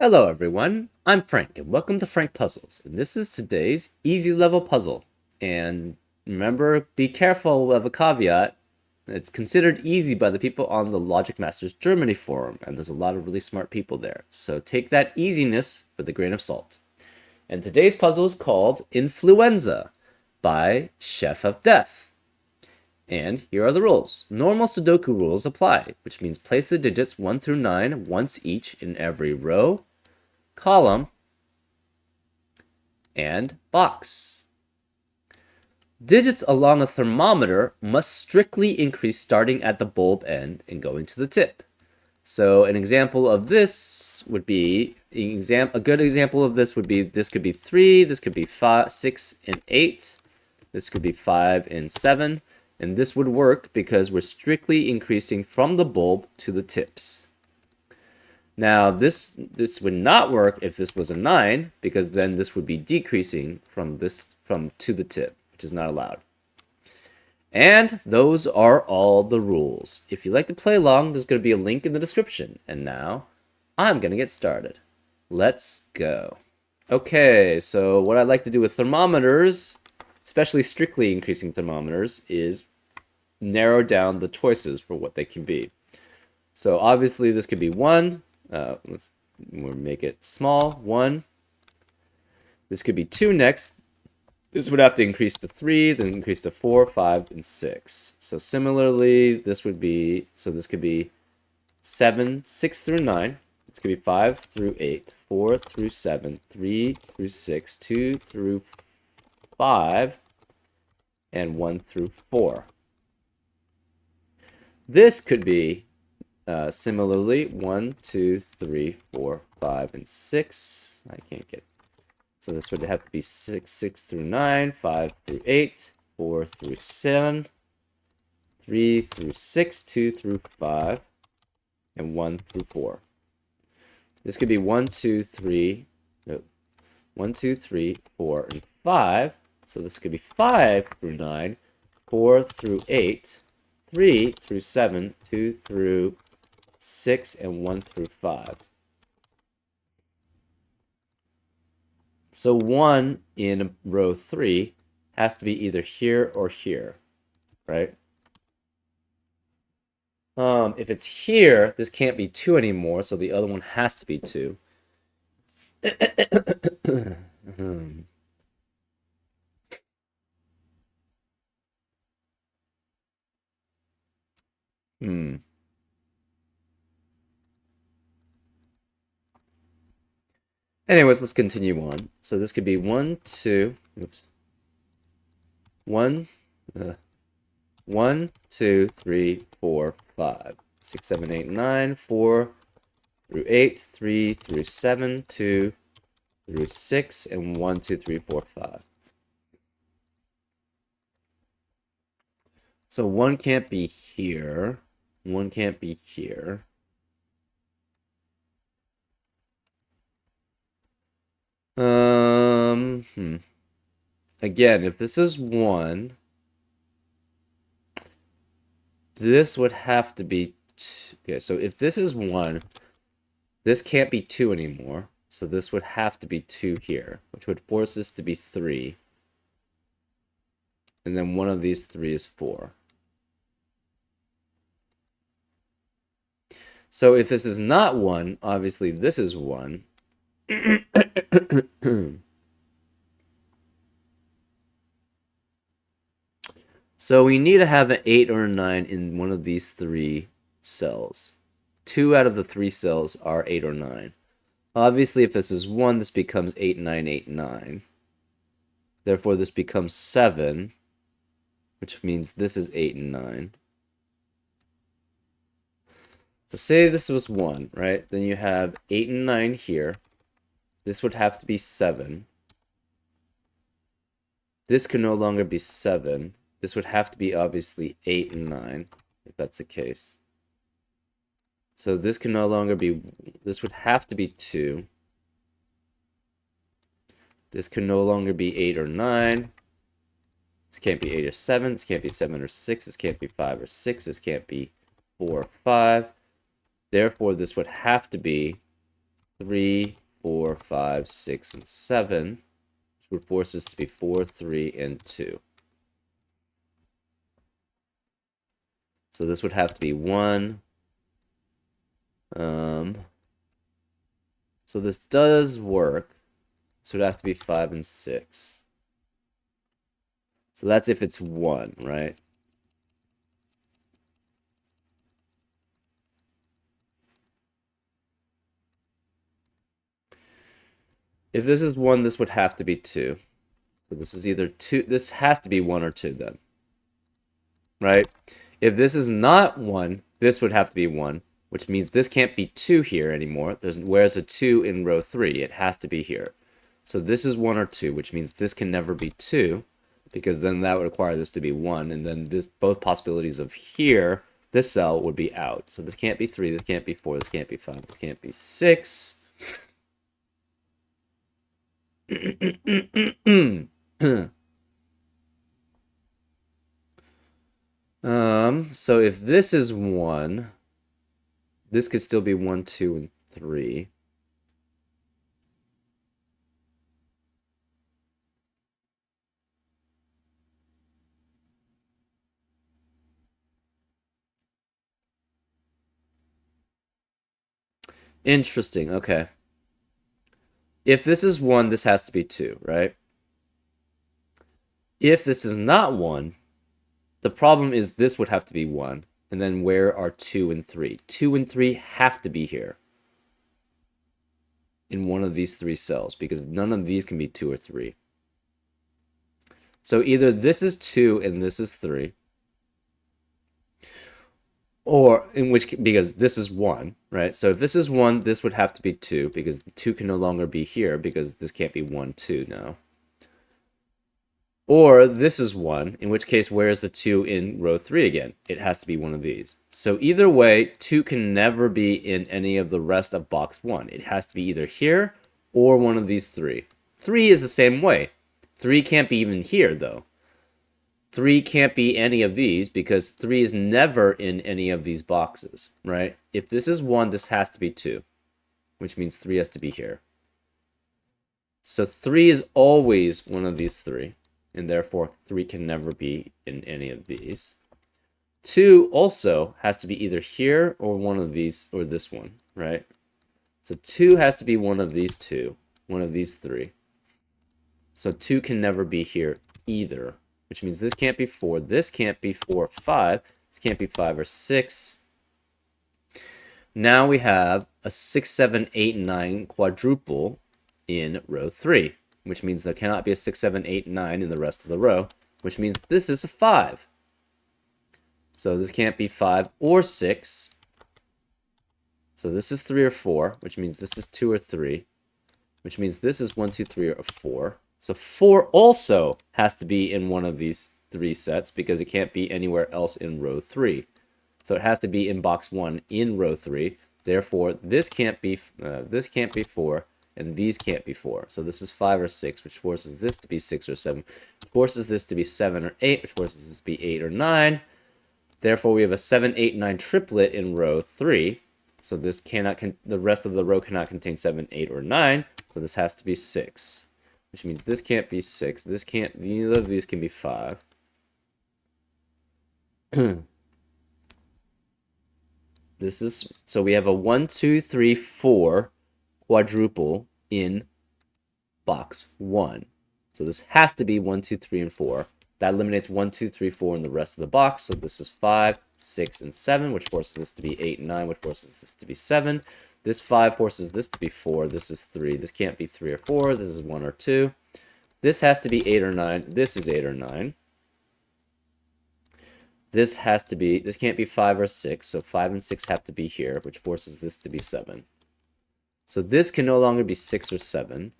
Hello everyone, I'm Frank and welcome to Frank Puzzles, and this is today's easy level puzzle. And remember, be careful of a caveat. It's considered easy by the people on the Logic Masters Germany forum, and there's a lot of really smart people there. So take that easiness with a grain of salt. And today's puzzle is called Influenza by Chef of Death. And here are the rules. Normal Sudoku rules apply, which means place the digits 1 through 9 once each in every row, column, and box. Digits along a thermometer must strictly increase starting at the bulb end and going to the tip. So an example of this would be, a good example of this would be, this could be 3, this could be 5, 6, and 8, this could be 5 and 7, and this would work because we're strictly increasing from the bulb to the tips. Now, this would not work if this was a 9, because then this would be decreasing from to the tip, which is not allowed. And those are all the rules. If you'd like to play along, there's going to be a link in the description. And now, I'm going to get started. Let's go. Okay, so what I'd like to do with thermometers, especially strictly increasing thermometers, is narrow down the choices for what they can be. So obviously this could be 1. We'll make it small, 1. This could be 2 next. This would have to increase to 3, then increase to 4, 5, and 6. So similarly, this could be 7, 6 through 9. This could be 5 through 8, 4 through 7, 3 through 6, 2 through 5, and 1 through 4. This could be similarly 1, 2, 3, 4, 5, and 6. I can't get. So this would have to be 6 through 9, 5 through 8, 4 through 7, 3 through 6, 2 through 5, and 1 through 4. This could be 1, 2, 3, 4, and 5. So this could be 5 through 9, 4 through 8, 3 through 7, 2 through 6, and 1 through 5. So 1 in row 3 has to be either here or here, right? If it's here, this can't be 2 anymore, so the other one has to be 2. Anyways, let's continue on. So this could be 1, 2, 1, 1, 2, 3, 4, 5, 6, 7, 8, 9, 4 through 8, 3 through 7, 2 through 6, and 1, 2, 3, 4, 5. So 1 can't be here. 1 can't be here. Again, if this is 1, this would have to be 2. Okay, so if this is 1, this can't be 2 anymore. So this would have to be 2 here, which would force this to be 3. And then one of these 3 is 4. So if this is not 1, obviously this is 1. So we need to have an 8 or a 9 in one of these 3 cells. 2 out of the 3 cells are 8 or 9. Obviously, if this is 1, this becomes 8, 9, 8, 9. Therefore, this becomes 7, which means this is 8 and 9. So say this was 1, right? Then you have 8 and 9 here. This would have to be 7. This can no longer be 7. This would have to be obviously 8 and 9, if that's the case. So this can no longer be, this would have to be 2. This can no longer be 8 or 9. This can't be 8 or 7. This can't be 7 or 6. This can't be 5 or 6. This can't be 4 or 5. Therefore, this would have to be 3, 4, 5, 6, and 7, which would force this to be 4, 3, and 2. So this would have to be 1. So this does work. This would have to be 5 and 6. So that's if it's 1, right? If this is 1, this would have to be 2. So this is either 2. This has to be 1 or 2 then. Right? If this is not 1, this would have to be 1, which means this can't be 2 here anymore. Where's a 2 in row 3? It has to be here. So this is 1 or 2, which means this can never be 2, because then that would require this to be 1, and then both possibilities of here, this cell would be out. So this can't be 3, this can't be 4, this can't be 5, this can't be 6. So if this is 1, this could still be 1, 2, and 3. Interesting, okay. If this is 1, this has to be 2, right? If this is not 1, the problem is this would have to be 1. And then where are 2 and 3? 2 and 3 have to be here in one of these 3 cells, because none of these can be 2 or 3. So either this is 2 and this is 3, or because this is 1, right? So if this is 1, this would have to be 2, because 2 can no longer be here, because this can't be 1, 2 now. Or this is 1, in which case, where's the 2 in row 3 again? It has to be one of these. So either way, 2 can never be in any of the rest of box 1. It has to be either here or one of these 3. 3 is the same way. 3 can't be even here, though. 3 can't be any of these, because 3 is never in any of these boxes, right? If this is 1, this has to be 2, which means 3 has to be here. So 3 is always one of these 3. And therefore 3 can never be in any of these. 2 also has to be either here or one of these, or this one, right? So 2 has to be one of these 2, one of these 3. So 2 can never be here either, which means this can't be 4, this can't be 4 or 5, this can't be 5 or 6. Now we have a 6, 7, 8, 9 quadruple in row 3, which means there cannot be a 6, 7, 8, 9 in the rest of the row, which means this is a 5. So this can't be 5 or 6. So this is 3 or 4, which means this is 2 or 3, which means this is 1, 2, 3, or 4. So 4 also has to be in one of these 3 sets, because it can't be anywhere else in row 3. So it has to be in box 1 in row 3. Therefore, this can't be 4, and these can't be 4. So this is 5 or 6, which forces this to be 6 or 7, which forces this to be 7 or 8, which forces this to be 8 or 9. Therefore, we have a 7, 8, 9 triplet in row 3. So this the rest of the row cannot contain 7, 8, or 9. So this has to be 6, which means this can't be 6. Neither of these can be 5. So we have a 1, 2, 3, 4 quadruple in box 1. So this has to be 1, 2, 3, and 4. That eliminates 1, 2, 3, 4 in the rest of the box. So this is 5, 6, and 7, which forces this to be 8 and 9, which forces this to be 7. This 5 forces this to be 4. This is 3. This can't be 3 or 4. This is 1 or 2. This has to be 8 or 9. This is 8 or 9. This can't be 5 or 6. So 5 and 6 have to be here, which forces this to be 7. So this can no longer be 6 or 7.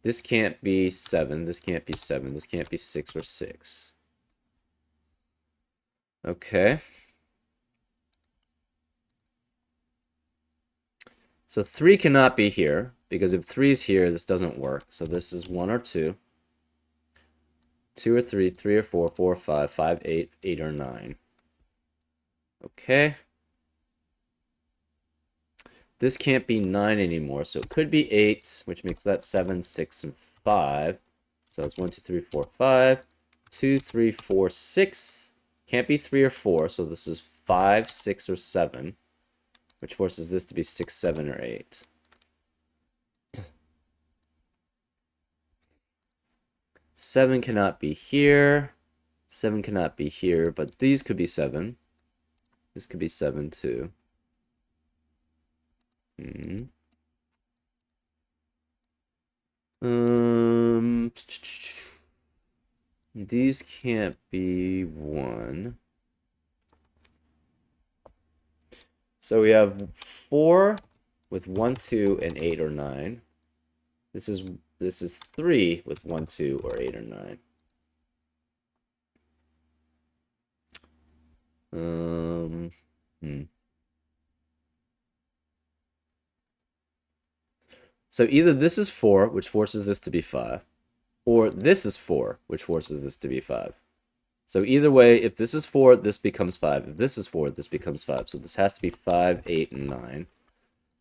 This can't be 7. This can't be 7. This can't be 6 or 6. Okay. So 3 cannot be here, because if 3 is here, this doesn't work. So this is 1 or 2. 2 or 3, 3 or 4, 4 or 5, 5, 8, 8 or 9. Okay. This can't be 9 anymore, so it could be 8, which makes that 7, 6, and 5. So it's 1, 2, 3, 4, 5. 2, 3, 4, 6. Can't be 3 or 4, so this is 5, 6, or 7, which forces this to be 6, 7, or 8. Seven cannot be here. 7 cannot be here, but these could be 7. This could be 7 too. These can't be 1. So we have 4 with 1, 2, and 8 or 9. This is 3 with 1, 2, or 8 or 9. So either this is 4, which forces this to be 5, or this is 4, which forces this to be 5. So either way, if this is 4, this becomes 5. If this is 4, this becomes 5. So this has to be 5, 8, and 9.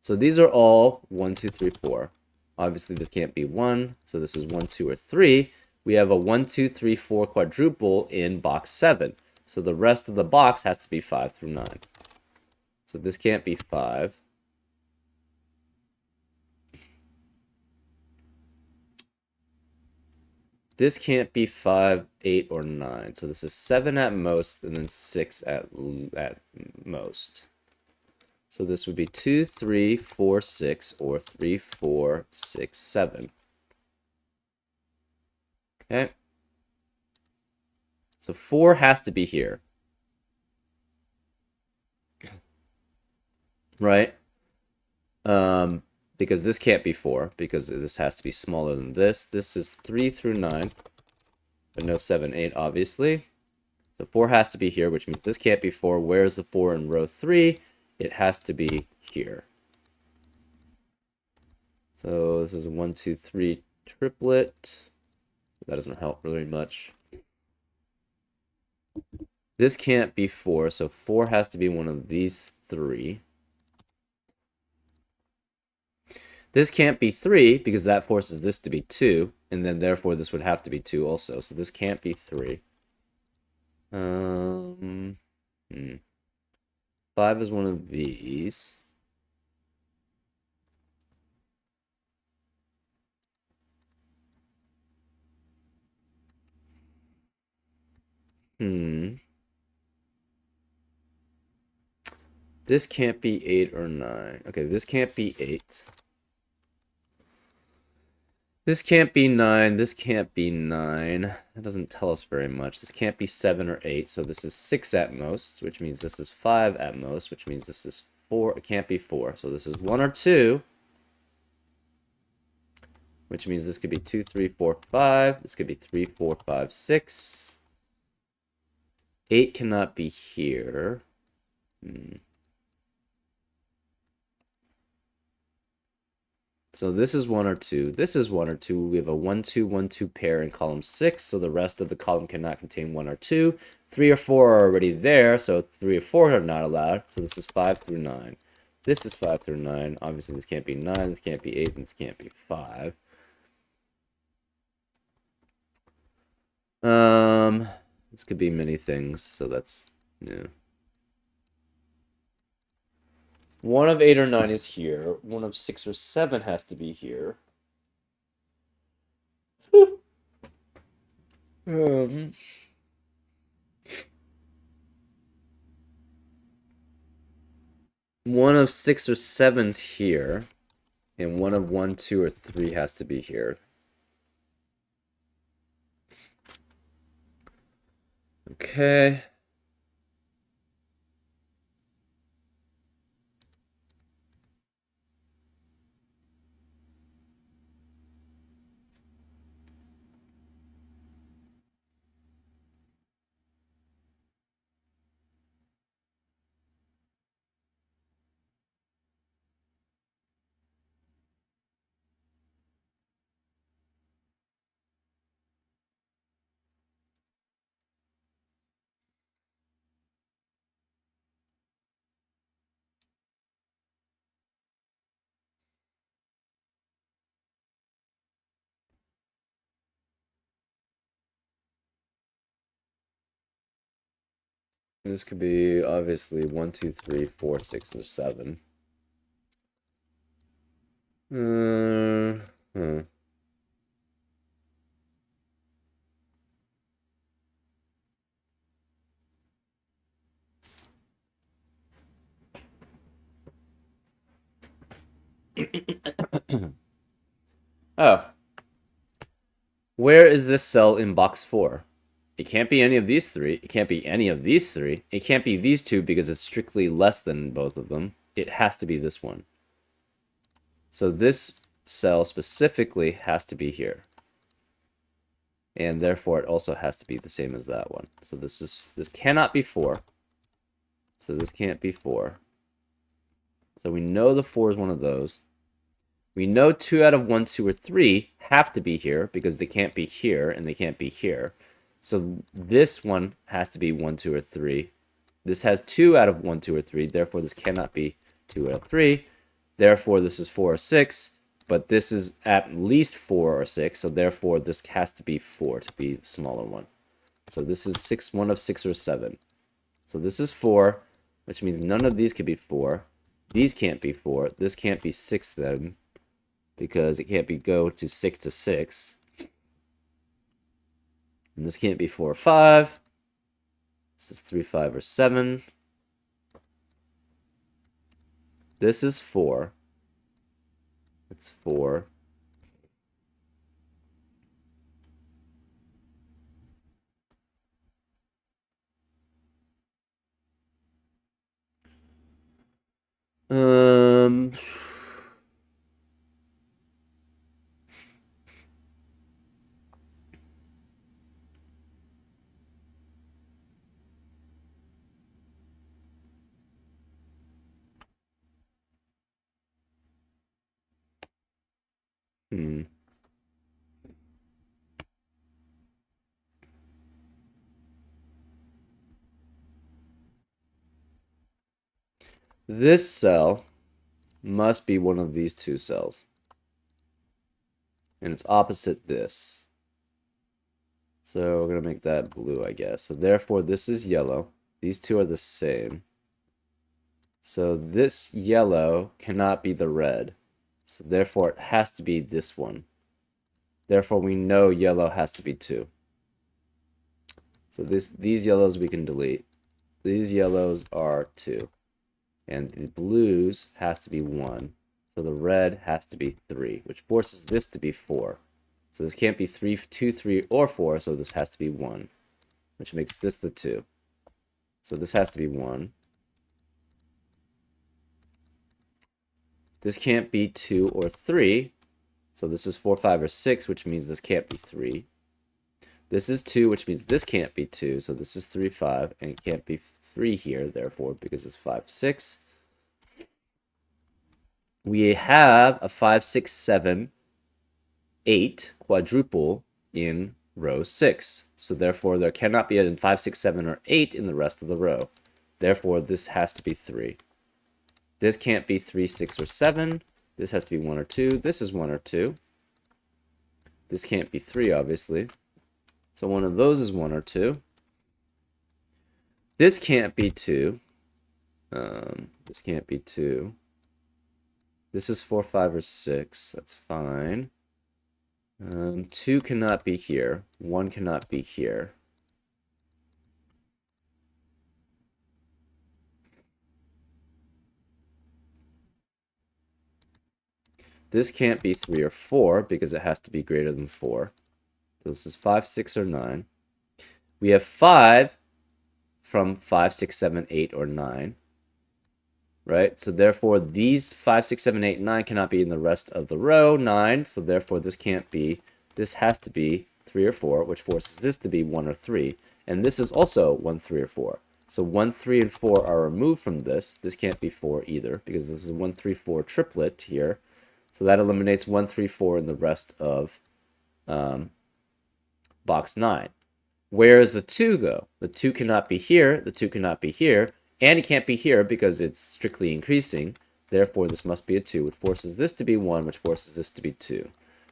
So these are all 1, 2, 3, 4. Obviously, this can't be 1, so this is 1, 2, or 3. We have a 1, 2, 3, 4 quadruple in box 7. So the rest of the box has to be 5 through 9. So this can't be 5. This can't be 5, 8, or 9. So this is 7 at most, and then 6 at most. So this would be 2, 3, 4, 6, or 3, 4, 6, 7. Okay. So 4 has to be here. Right? Because this can't be 4, because this has to be smaller than this. This is 3 through 9, but no 7, 8, obviously. So 4 has to be here, which means this can't be 4. Where's the 4 in row 3? It has to be here. So this is a 1, 2, 3 triplet. That doesn't help really much. This can't be 4, so 4 has to be one of these 3. This can't be 3, because that forces this to be 2, and then therefore this would have to be 2 also. So this can't be 3. 5 is one of these. This can't be 8 or 9. Okay, this can't be 8. This can't be 9. This can't be 9. That doesn't tell us very much. This can't be 7 or 8. So this is 6 at most, which means this is 5 at most, which means this is 4. It can't be 4. So this is 1 or 2, which means this could be 2, 3, 4, 5. This could be 3, 4, 5, 6. 8 cannot be here. So this is 1 or 2. This is 1 or 2. We have a 1, 2, 1, 2 pair in column 6, so the rest of the column cannot contain 1 or 2. 3 or 4 are already there, so 3 or 4 are not allowed. So this is 5 through 9. This is 5 through 9. Obviously, this can't be 9, this can't be 8, and this can't be 5. This could be many things, so that's, yeah. 1 of 8 or 9 is here. 1 of 6 or 7 has to be here. One of 6 or 7's here, and one of 1, 2, or 3 has to be here. Okay. This could be obviously 1, 2, 3, 4, 6, or 7. Hmm. Oh, where is this cell in box 4? It can't be any of these three. It can't be any of these three. It can't be these two because it's strictly less than both of them. It has to be this one. So this cell specifically has to be here. And therefore it also has to be the same as that one. So this cannot be 4. So this can't be 4. So we know the 4 is one of those. We know 2 out of 1, 2, or 3 have to be here because they can't be here and they can't be here. So this one has to be 1, 2, or 3. This has 2 out of 1, 2, or 3. Therefore, this cannot be 2 out of 3. Therefore, this is 4 or 6. But this is at least 4 or 6. So therefore, this has to be 4 to be the smaller one. So this is 1 of 6 or 7. So this is 4, which means none of these could be 4. These can't be 4. This can't be 6 then, because it can't be go to 6 to 6. And this can't be 4 or 5. This is 3, 5, or 7. This is 4. It's 4. Um... Hmm. This cell must be one of these two cells. And it's opposite this. So we're going to make that blue, I guess. So therefore, this is yellow. These two are the same. So this yellow cannot be the red. So therefore, it has to be this one. Therefore, we know yellow has to be 2. So these yellows we can delete. These yellows are 2. And the blues has to be 1. So the red has to be 3, which forces this to be 4. So this can't be 3, 2, 3, or 4, so this has to be 1, which makes this the 2. So this has to be 1. This can't be 2 or 3, so this is 4, 5, or 6, which means this can't be 3. This is 2, which means this can't be 2, so this is 3, 5, and it can't be 3 here, therefore, because it's 5, 6. We have a 5, 6, 7, 8 quadruple in row 6. So therefore, there cannot be a 5, 6, 7, or 8 in the rest of the row. Therefore, this has to be 3. This can't be 3, 6, or 7. This has to be 1 or 2. This is 1 or 2. This can't be 3, obviously. So one of those is 1 or 2. This can't be 2. This can't be 2. This is 4, 5, or 6. That's fine. 2 cannot be here. 1 cannot be here. This can't be 3 or 4 because it has to be greater than 4. So this is 5, 6, or 9. We have 5 from 5, 6, 7, 8, or 9. Right? So therefore, these 5, 6, 7, 8, 9 cannot be in the rest of the row, 9. So therefore, this can't be. This has to be 3 or 4, which forces this to be 1 or 3. And this is also 1, 3, or 4. So 1, 3, and 4 are removed from this. This can't be 4 either because this is 1, 3, 4 triplet here. So that eliminates 1, 3, 4 in the rest of box 9. Where is the 2, though? The 2 cannot be here, the 2 cannot be here, and it can't be here because it's strictly increasing. Therefore, this must be a 2, which forces this to be 1, which forces this to be 2.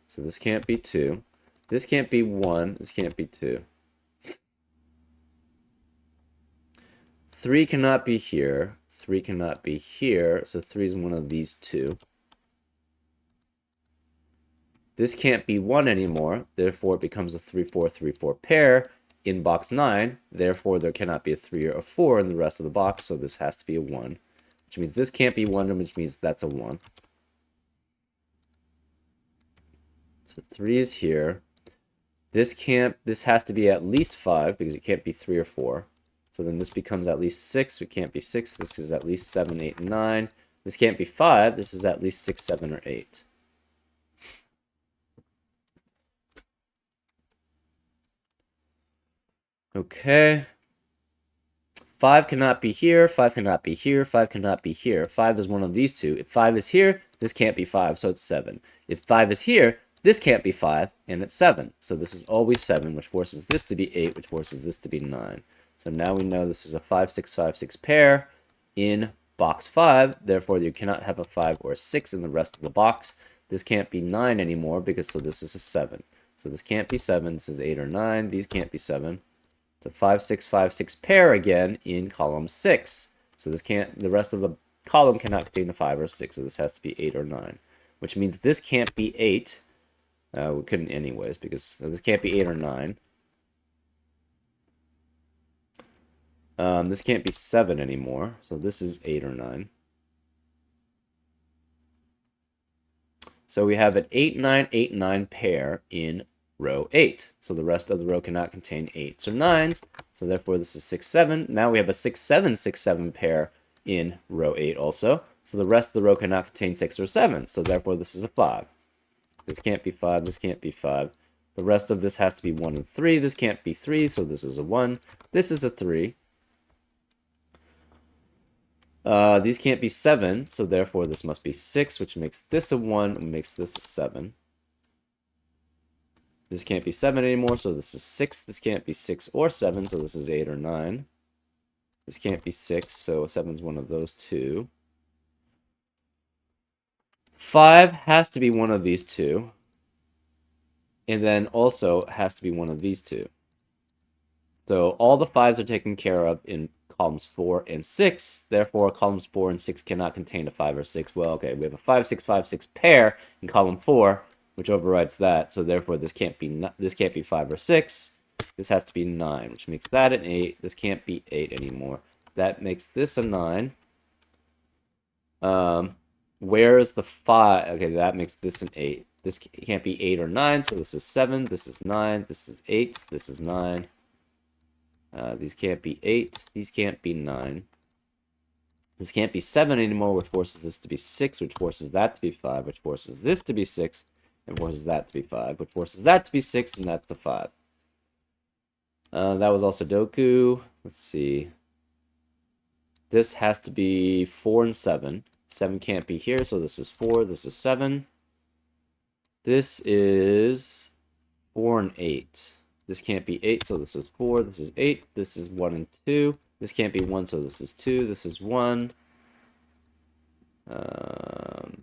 So this can't be 2. This can't be 1. This can't be 2. 3 cannot be here. 3 cannot be here. So 3 is one of these two. This can't be 1 anymore. Therefore, it becomes a 3, 4, 3, 4 pair in box 9. Therefore, there cannot be a 3 or a 4 in the rest of the box. So this has to be a 1. Which means this can't be 1, which means that's a 1. So 3 is here. This has to be at least 5 because it can't be 3 or 4. So then this becomes at least 6. It can't be 6. This is at least 7, 8, 9. This can't be 5. This is at least 6, 7, or 8. Okay. 5 cannot be here. 5 cannot be here. 5 cannot be here. 5 is one of these two. If 5 is here, this can't be 5, so it's 7. If 5 is here, this can't be 5, and it's 7. So this is always 7, which forces this to be 8, which forces this to be 9. So now we know this is a 5, 6, 5, 6 pair in box 5. Therefore, you cannot have a 5 or a 6 in the rest of the box. This can't be 9 anymore because so this is a 7. So this can't be 7. This is 8 or 9. These can't be 7. It's a 5, 6, 5, 6 pair again in column 6. So this can't, the rest of the column cannot contain a 5 or 6. So this has to be 8 or 9, which means this can't be 8. We couldn't anyways because this can't be 8 or 9. This can't be 7 anymore. So this is 8 or 9. So we have an 8, 9, 8, 9 pair in row 8. So the rest of the row cannot contain 8s or 9s. So therefore this is 6, 7. Now we have a 6, 7, 6, 7 pair in row 8 also. So the rest of the row cannot contain 6 or 7. So therefore this is a 5. This can't be 5. This can't be 5. The rest of this has to be 1 and 3. This can't be 3. So this is a 1. This is a 3. These can't be 7. So therefore this must be 6, which makes this a 1 and makes this a 7. This can't be 7 anymore, so this is 6. This can't be 6 or 7, so this is 8 or 9. This can't be 6, so 7 is one of those two. 5 has to be one of these two. And then also has to be one of these two. So all the 5s are taken care of in columns 4 and 6. Therefore, columns 4 and 6 cannot contain a 5 or 6. Well, okay, we have a 5, 6, 5, 6 pair in column 4. Which overrides that, so therefore this can't be 5 or 6. This has to be 9, which makes that an 8. This can't be 8 anymore. That makes this a 9. Where is the 5? Okay, that makes this an 8. This can't be 8 or 9, so this is 7. This is 9. This is 8. This is 9. These can't be 8. These can't be 9. This can't be 7 anymore, which forces this to be 6, which forces that to be 5, which forces this to be 6. And forces that to be 5, which forces that to be 6, and that's a 5. That was all Sudoku. Let's see. This has to be 4 and 7. 7 can't be here, so this is 4. This is 7. This is 4 and 8. This can't be 8, so this is 4. This is 8. This is 1 and 2. This can't be 1, so this is 2. This is 1.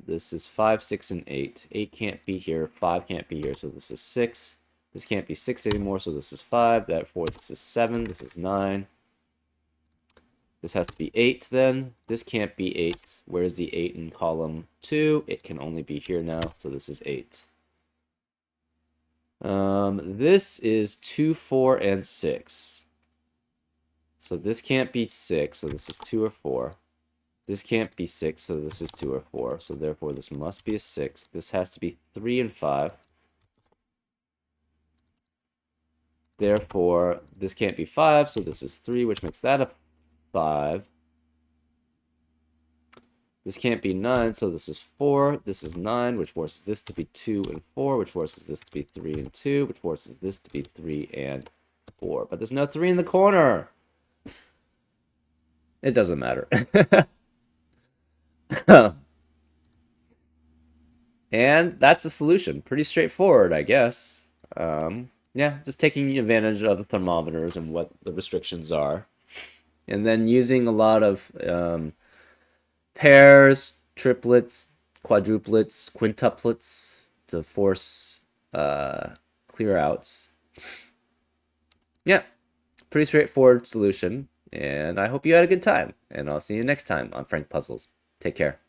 This is 5, 6, and 8. 8 can't be here. 5 can't be here, so this is 6. This can't be 6 anymore, so this is 5. Therefore, this is 7. This is 9. This has to be 8 then. This can't be 8. Where's the 8 in column 2? It can only be here now, so this is 8. This is 2, 4, and 6. So this can't be 6, so this is 2 or 4. This can't be 6, so this is 2 or 4. So therefore, this must be a 6. This has to be 3 and 5. Therefore, this can't be 5, so this is 3, which makes that a 5. This can't be 9, so this is 4. This is 9, which forces this to be 2 and 4, which forces this to be 3 and 2, which forces this to be 3 and 4. But there's no 3 in the corner. It doesn't matter. And that's the solution. Pretty straightforward, I guess. Yeah, just taking advantage of the thermometers and what the restrictions are. And then using a lot of pairs, triplets, quadruplets, quintuplets to force clear outs. Yeah, pretty straightforward solution. And I hope you had a good time. And I'll see you next time on Frank Puzzles. Take care.